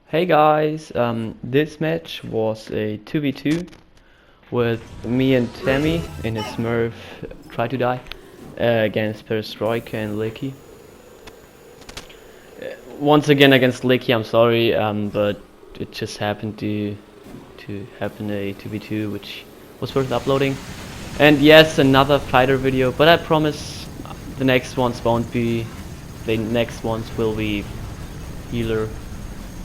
Hey guys, this match was a 2v2 with me and Tammy in his Smurf Trytodie against Perestroika and Licky. Once again against Licky, I'm sorry, but it just happened to happen a 2v2 which was worth uploading. And yes, another fighter video, but I promise the next ones won't be, the next ones will be healer.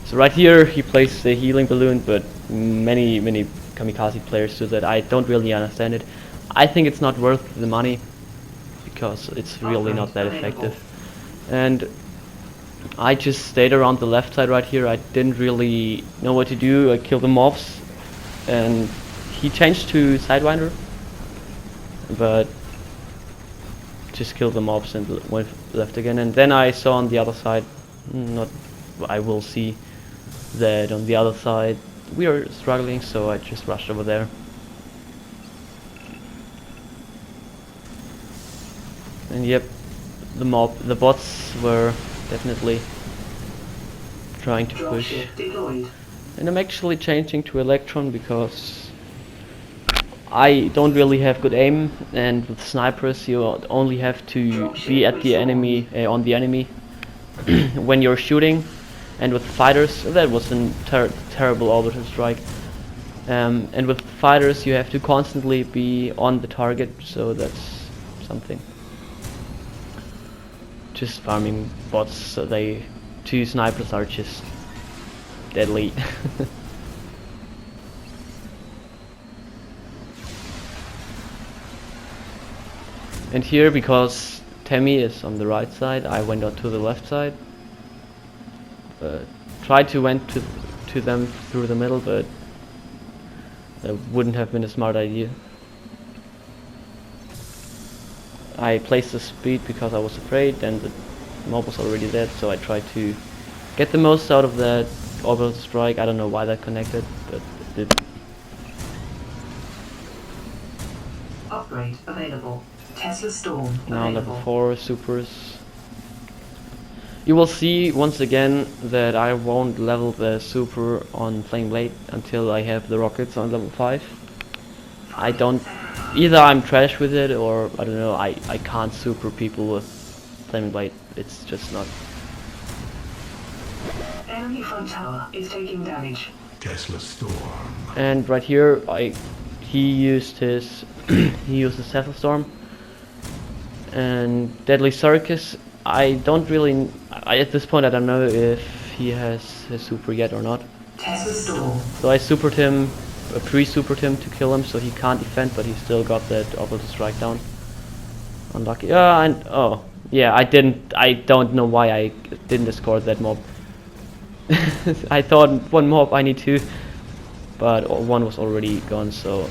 So right here he plays the healing balloon, but many kamikaze players do that. I don't really understand it. I think it's not worth the money because it's really not that effective. And I just stayed around the left side right here. I didn't really know what to do. I killed the mobs and he changed to Sidewinder, but just killed the mobs and went left again. And then I saw on the other side, I will see that on the other side we are struggling, so I just rushed over there. And yep, the bots were definitely trying to push. And I'm actually changing to Electron because I don't really have good aim, and with snipers you only have to be at the enemy, on the enemy when you're shooting. And with fighters, that was a terrible orbital strike. And with fighters you have to constantly be on the target, so that's something. Just farming bots, so two snipers are just deadly. And here, because Tammy is on the right side, I went on to the left side. Tried to went to them through the middle, but that wouldn't have been a smart idea. I placed the speed because I was afraid, and the mob was already dead, so I tried to get the most out of that orbital strike. I don't know why that connected, but it did. Upgrade available. Tesla Storm now available. Level 4 supers. You will see once again that I won't level the super on Flame Blade until I have the rockets on level 5. I don't, either I'm trash with it, or I don't know, I can't super people with Flame Blade. It's just not. Enemy front tower is taking damage. Tesla Storm. And right here he used his he used the Tesla Storm and Deadly Circus. I don't really, at this point I don't know if he has his super yet or not. Tesla Storm. So I supered him, pre-supered him to kill him, so he can't defend, but he still got that orbital strike down. Unlucky. And oh yeah, I don't know why I didn't escort that mob. I thought one mob I need two, but one was already gone, so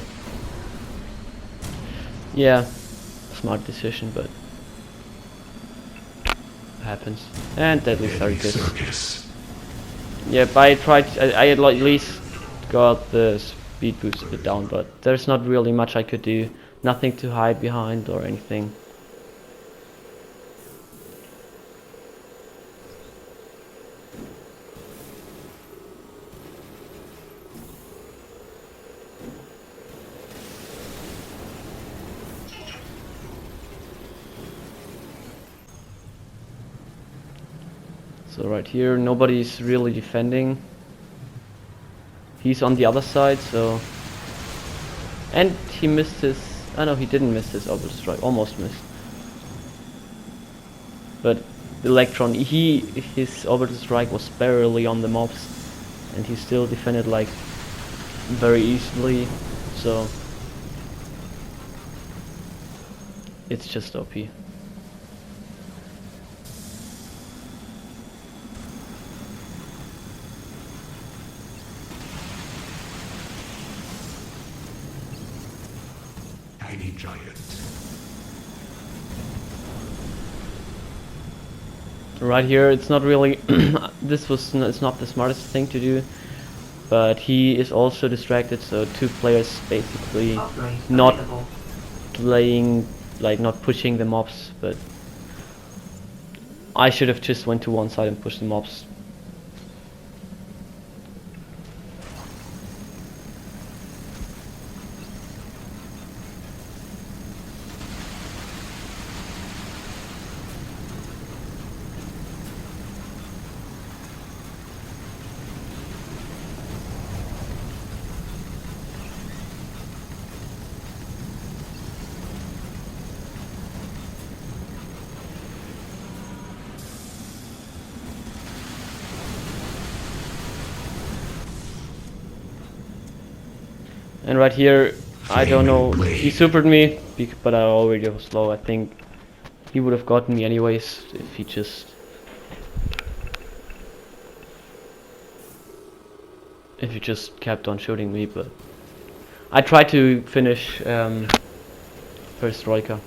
yeah, smart decision, but happens. And Deadly Circus. Yep, I at least got the speed boost a bit down, but there's not really much I could do. Nothing to hide behind or anything. So right here, nobody's really defending. He's on the other side, so... And he missed his... Oh no, he didn't miss his orbital strike, almost missed. But the Electron, his orbital strike was barely on the mobs, and he still defended like very easily, so... It's just OP. Giant. Right here, it's not really it's not the smartest thing to do, but he is also distracted, so two players basically not playing, like not pushing the mobs, but I should have just went to one side and pushed the mobs. And right here, I don't know, Flaming he blade. supered me, but I already was slow. I think he would have gotten me anyways if he just kept on shooting me. But I tried to finish first striker.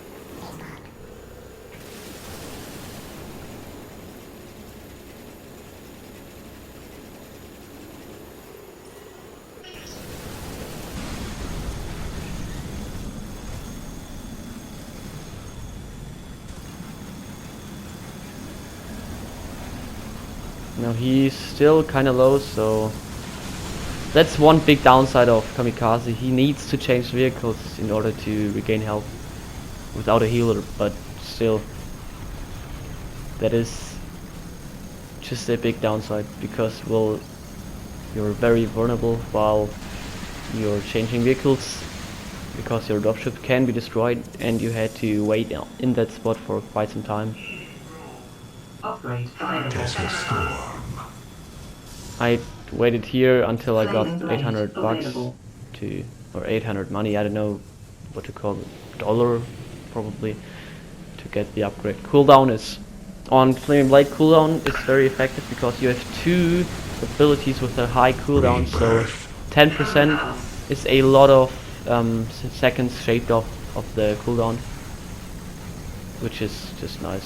Now he's still kinda low, so that's one big downside of Kamikaze. He needs to change vehicles in order to regain health without a healer, but still that is just a big downside because, well, you're very vulnerable while you're changing vehicles because your dropship can be destroyed and you had to wait in that spot for quite some time. Upgrade available. Tesla Storm. I waited here until I got Flaming blade 800 bucks available. or 800 money, I don't know what to call it, dollar probably, to get the upgrade. Cooldown is, on Flaming Blade, cooldown is very effective because you have two abilities with a high cooldown, so Rebirth. 10% is a lot of seconds shaved off of the cooldown, which is just nice.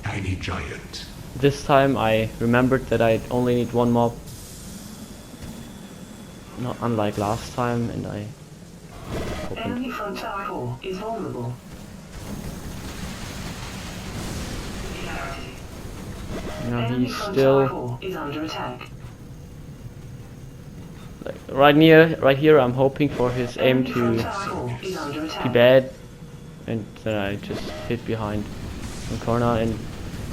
Tiny giant. This time I remembered that I only need one mob, not unlike last time, and I opened. Enemy front tower 4 is vulnerable. Now Enemy he's front still tower 4 is under attack. like, right here. I'm hoping for his aim Enemy front to tower 4 is under be attack. bad, and then I just hit behind the corner, and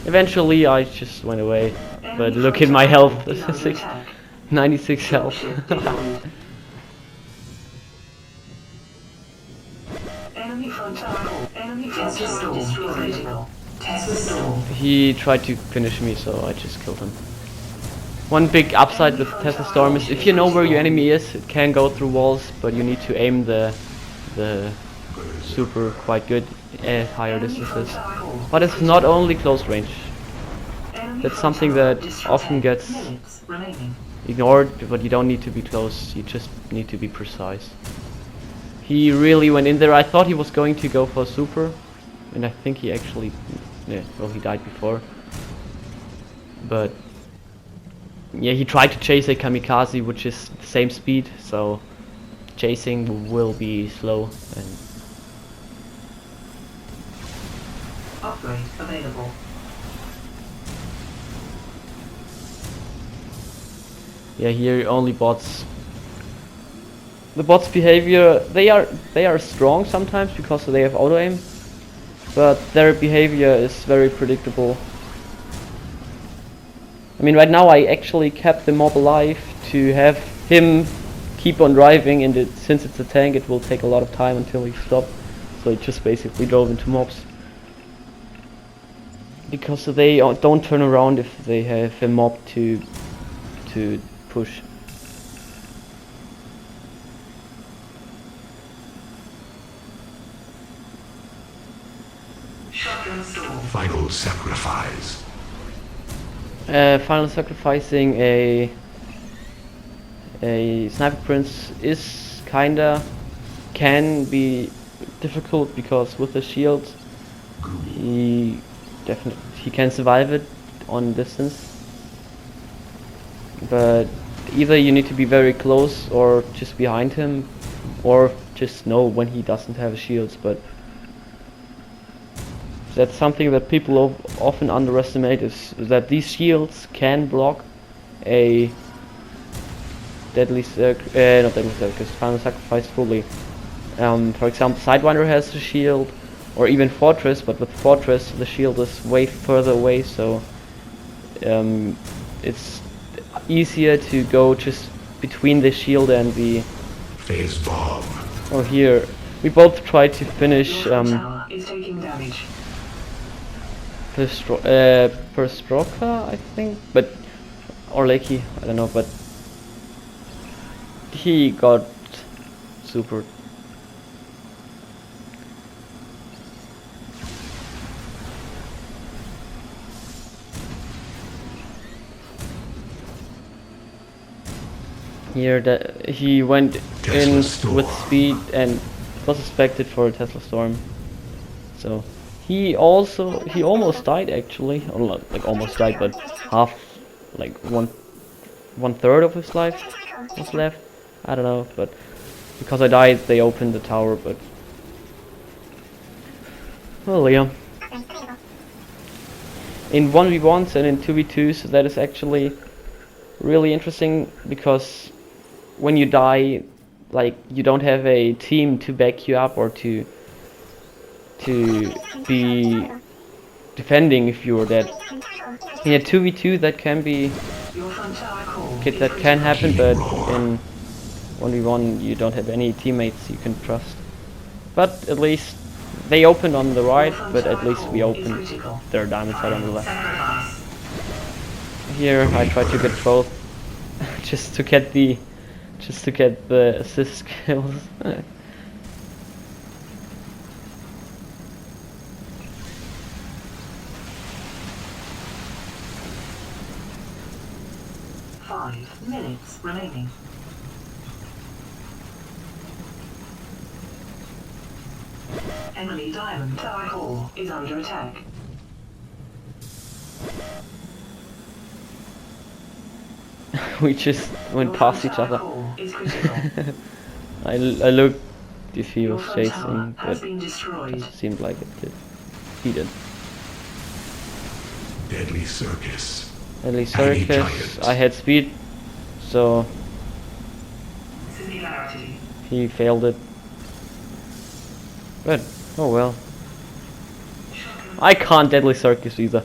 eventually I just went away. Enemy But look front at my tower health, 4 is under attack. 96 health. Dropship disabled. Enemy front tower 4. Enemy front tower is available. Tesla Storm. He tried to finish me, so I just killed him. One big upside with Tesla Storm is if you know where your enemy is, it can go through walls, but you need to aim the super quite good at higher distances. But it's not only close range. That's something that often gets Minutes remaining. ignored, but you don't need to be close, you just need to be precise. He really went in there. I thought he was going to go for super, and I think he actually, yeah, well, he died before. But yeah, he tried to chase a kamikaze, which is the same speed, so chasing will be slow. And Upgrade available. yeah, here only bots. The bots' behavior, they are strong sometimes because they have auto aim, but their behavior is very predictable. I mean, right now I actually kept the mob alive to have him keep on driving, and since it's a tank, it will take a lot of time until he stops. So it just basically drove into mobs. Because they don't turn around if they have a mob to push. Shotgun Storm. Final sacrifice. Final sacrificing a sniper prince is can be difficult because with the shield he can survive it on distance, but either you need to be very close or just behind him, or just know when he doesn't have shields. But that's something that people often underestimate, is that these shields can block a deadly not deadly circus, final sacrifice fully. For example, Sidewinder has a shield, or even Fortress, but with Fortress the shield is way further away, so it's easier to go just between the shield and the... Phase bomb. Oh, here we both tried to finish Your tower is taking damage. Perstroka, I think, but or Lakey, I don't know, but he got super. Here that he went in with speed and was expected for a Tesla Storm. So he almost died actually, or not like almost died, but half, like one third of his life was left. I don't know, but because I died, they opened the tower. But well, yeah. In 1v1s and in 2v2s, that is actually really interesting because when you die, like you don't have a team to back you up or to be defending if you're dead. In a 2v2 that can be that can happen, but in 1v1 you don't have any teammates you can trust. But at least they opened on the right, but at least we opened their diamond side on the left. Here I try to get both just to get the assist kills. Five minutes remaining. Enemy diamond tower core is under attack. We just went past each other. I looked if he was chasing, but he seemed like it did. He did. Deadly circus. Deadly circus. I had speed, so he failed it. But oh well. I can't deadly circus either.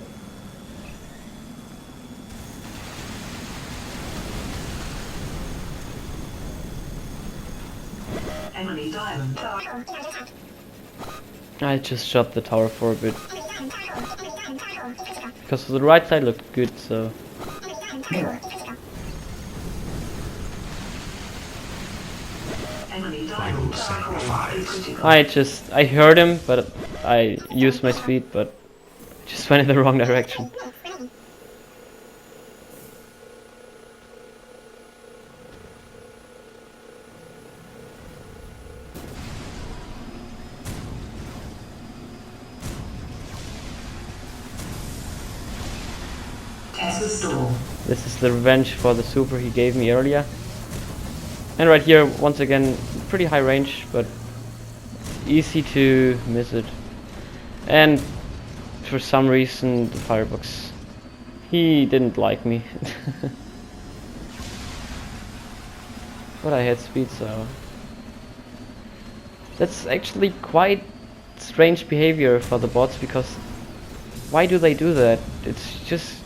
Enemy diamond tower. I just shot the tower for a bit. Because the right side looked good, so Final sacrifice. I heard him, but I used my speed, but just went in the wrong direction. This is the revenge for the super he gave me earlier. And right here, once again, pretty high range, but easy to miss it. And for some reason, the firebox, he didn't like me. But I had speed, so that's actually quite strange behavior for the bots, because why do they do that? It's just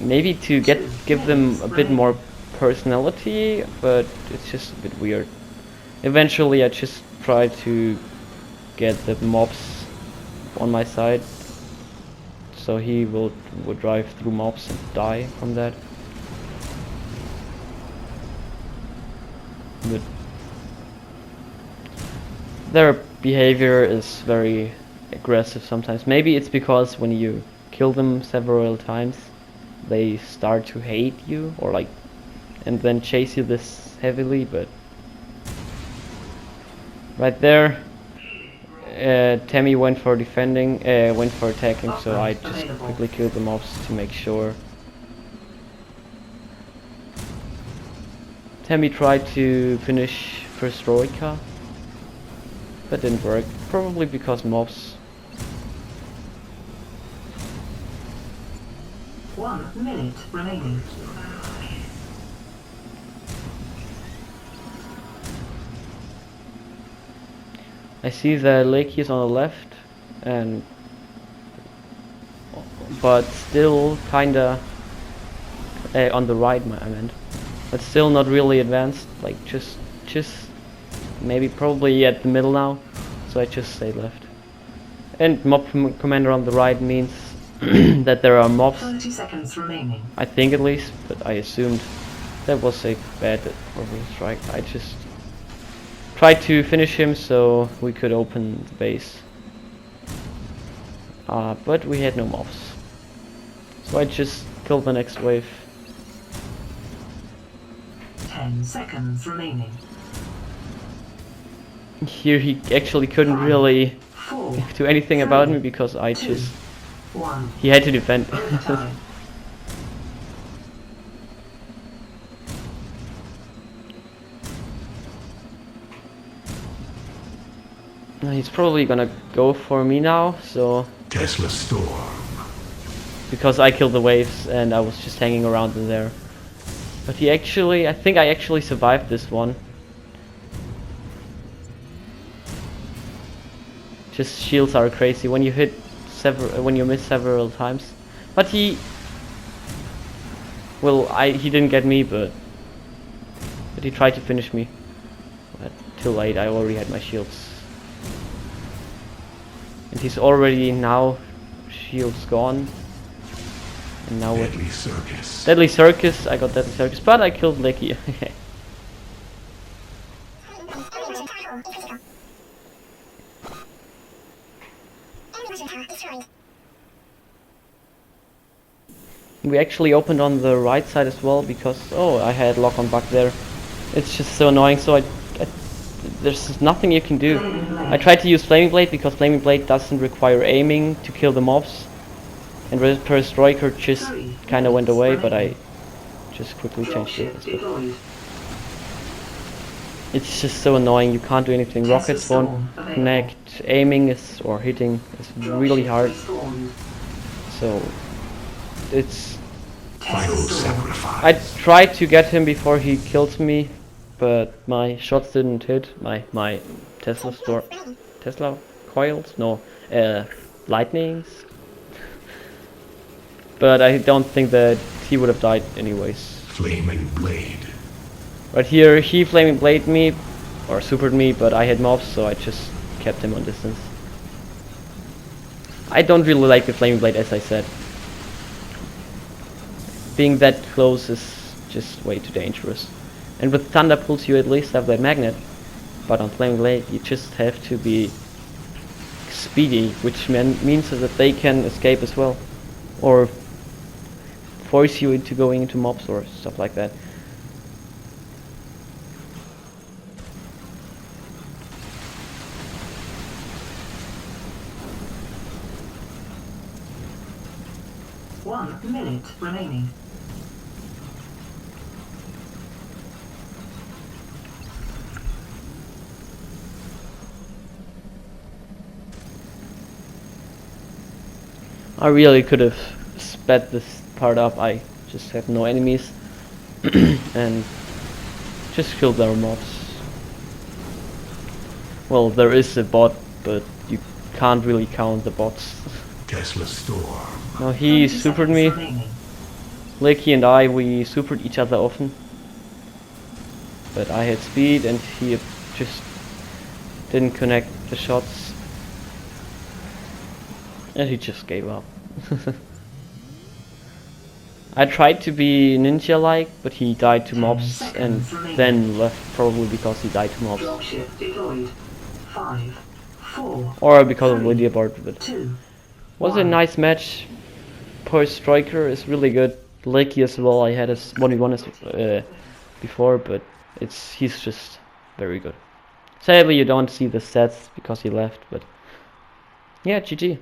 maybe to give them a bit more personality, but it's just a bit weird. Eventually I just try to get the mobs on my side, so he would drive through mobs and die from that. But their behavior is very aggressive sometimes. Maybe it's because when you kill them several times, they start to hate you, or like, and then chase you this heavily. But right there, Tammy went for defending, went for attacking, so I just quickly killed the mobs to make sure. Tammy tried to finish first Troika, but didn't work, probably because mobs. 1 minute remaining. I see the lake is on the left, and but still kinda on the right, I meant, but still not really advanced. Like just maybe probably at the middle now. So I just stayed left. And mob commander on the right means that there are mobs. 30 seconds remaining. I think at least, but I assumed That was a bad orbital strike. I just tried to finish him so we could open the base. But we had no mobs. So I just killed the next wave. 10 seconds remaining. Here he actually couldn't really 4, do anything about me because I 2, just... 1. He had to defend. Overtime. He's probably gonna go for me now, so... Tesla Storm. Because I killed the waves and I was just hanging around in there. But he actually... I think I actually survived this one. Just shields are crazy when you hit when you miss several times. But he... Well, he didn't get me, but he tried to finish me. But too late, I already had my shields. And he's already now shields gone. And now with Deadly Circus. Deadly Circus, I got Deadly Circus, but I killed Lecky. We actually opened on the right side as well because I had lock on bug there. It's just so annoying. So there's nothing you can do. I tried to use Flaming Blade because Flaming Blade doesn't require aiming to kill the mobs, and Perestroika just kind of went away, but I just quickly changed it. It's just so annoying. You can't do anything. Rockets won't connect. Aiming is or hitting is really hard. So it's. Final sacrifice. I tried to get him before he kills me, but my shots didn't hit. My Tesla coils? No, lightnings. But I don't think that he would have died anyways. Flaming Blade. But here he Flaming Blade me, or supered me, but I had mobs, so I just kept him on distance. I don't really like the Flaming Blade, as I said. Being that close is just way too dangerous. And with Thunder Pulse you at least have that magnet, but on Flaming Blade you just have to be speedy, which means that they can escape as well, or force you into going into mobs or stuff like that. One minute remaining. I really could have sped this part up. I just have no enemies and just killed their mobs. Well, there is a bot, but you can't really count the bots. Tesla Storm. No, he supered me. Lecky and we supered each other often. But I had speed and he just didn't connect the shots. And he just gave up. I tried to be ninja-like, but he died to mobs and then left, probably because he died to mobs. Dropship deployed. 5, 4, Or because of Lydia Bart. But 2. was a nice match. Perestroika is really good. Lecky as well. I had a 1v1 before, but he's just very good. Sadly, you don't see the stats because he left, but yeah, GG.